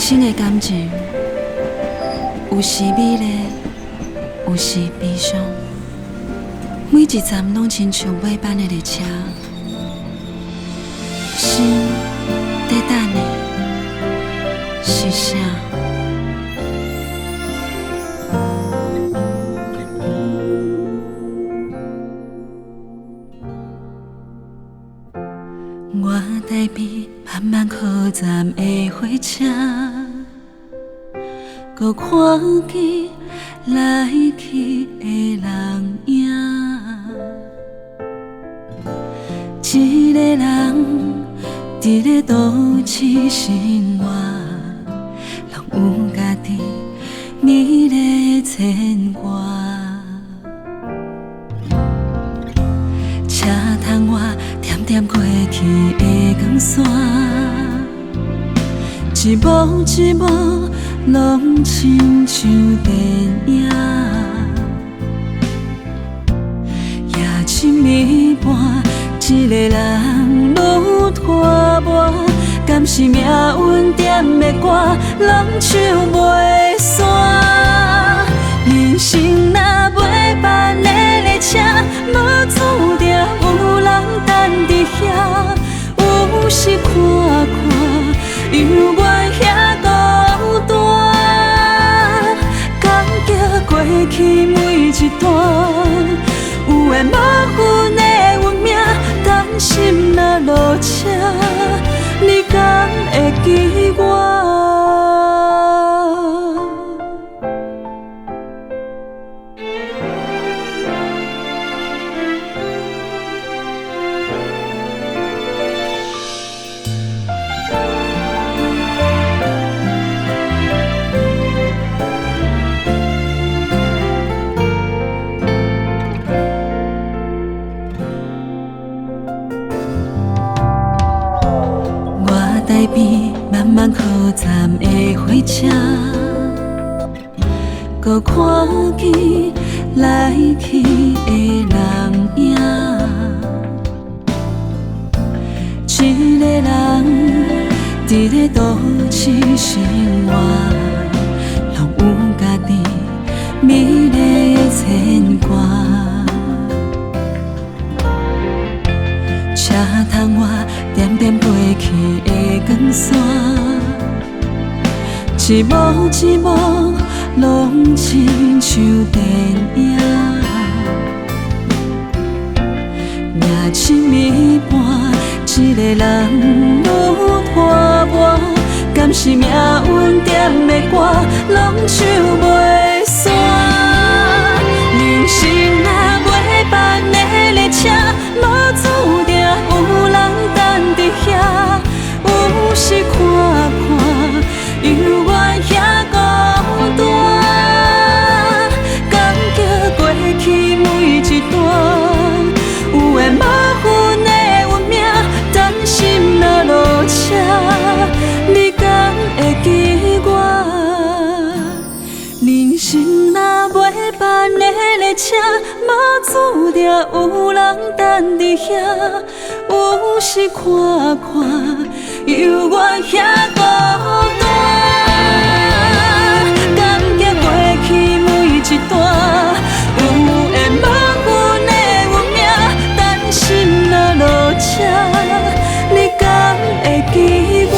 生的感情，有时美丽，有时悲伤。每一站拢亲像尾班的列车，心在等你，是啥？我台边慢慢靠站的火车，搁看见来去的人影。一个人伫咧都市生活，拢有家己美丽牵挂。车窗外点点过去的光线，一幕一幕拢亲像电影。夜深暝半，一个人愈拖磨，敢是命运点的歌，人唱袂散。人生若尾班的列车，无注定有人等伫遐。有时看看，犹原遐孤单，感激过去每一段，有缘无份的运命，担心若落车，你敢会记我？台边慢慢靠站的火车，搁看见来去的人影。一个人伫咧都市生活，拢有家己美丽牵挂。车窗外点点过去的光线，一幕一幕拢亲像电影。夜深暝半，一个人愈拖磨，敢是命运点的歌，拢唱袂散。人生若尾班的列车，无注定有人等伫遐。有时看看，犹原遐孤单，感激过去每一段，有缘无份的运命，担心若落车，你敢会记我？人生若尾班的列车，无注定有人等伫遐。有时看看，犹原遐孤单，感激过去每一段，有缘无份的运命，担心若落车，你敢会记我？